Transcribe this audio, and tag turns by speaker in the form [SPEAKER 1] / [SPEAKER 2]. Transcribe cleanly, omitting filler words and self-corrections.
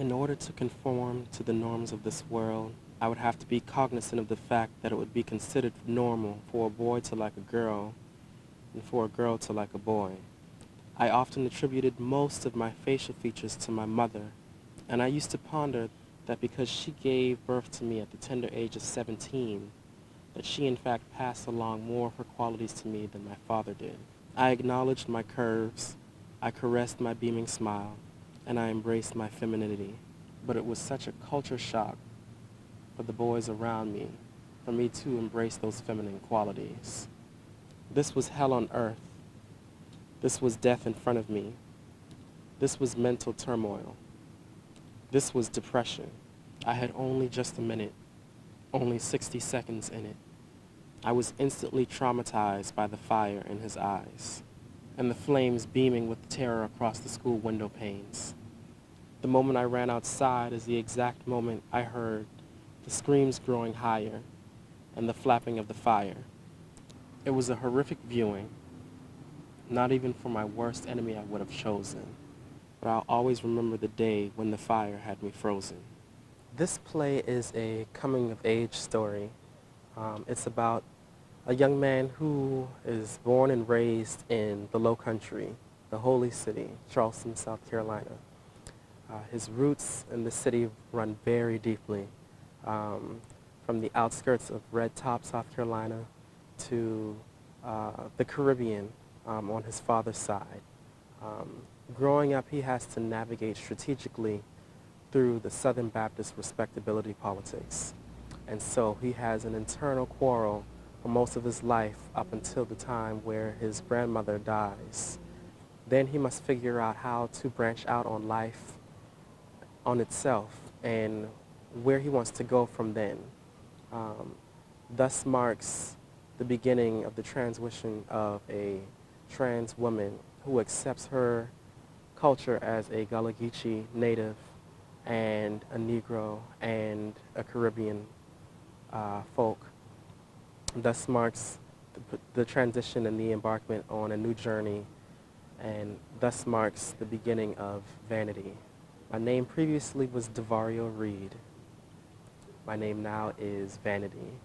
[SPEAKER 1] In order to conform to the norms of this world, I would have to be cognizant of the fact that it would be considered normal for a boy to like a girl and for a girl to like a boy. I often attributed most of my facial features to my mother, and I used to ponder that because she gave birth to me at the tender age of 17, that she in fact passed along more of her qualities to me than my father did. I acknowledged my curves, I caressed my beaming smile, and I embraced my femininity. But it was such a culture shock for the boys around me, for me to embrace those feminine qualities. This was hell on earth. This was death in front of me. This was mental turmoil. This was depression. I had only just a minute, only 60 seconds in it. I was instantly traumatized by the fire in his eyes and the flames beaming with terror across the school window panes. The moment I ran outside is the exact moment I heard the screams growing higher and the flapping of the fire. It was a horrific viewing. Not even for my worst enemy I would have chosen, but I'll always remember the day when the fire had me frozen. This play is a coming-of-age story. It's about a young man who is born and raised in the Low Country, the holy city, Charleston, South Carolina. His roots in the city run very deeply, from the outskirts of Red Top, South Carolina, to the Caribbean on his father's side. Growing up, he has to navigate strategically through the Southern Baptist respectability politics. And so he has an internal quarrel for most of his life up until the time where his grandmother dies. Then he must figure out how to branch out on life on itself and where he wants to go from then. Thus marks the beginning of the transition of a trans woman who accepts her culture as a Gullah Geechee native and a Negro and a Caribbean folk. Thus marks the transition and the embarkment on a new journey, and thus marks the beginning of Vanity. My name previously was DeVario Reed. My name now is Vanity.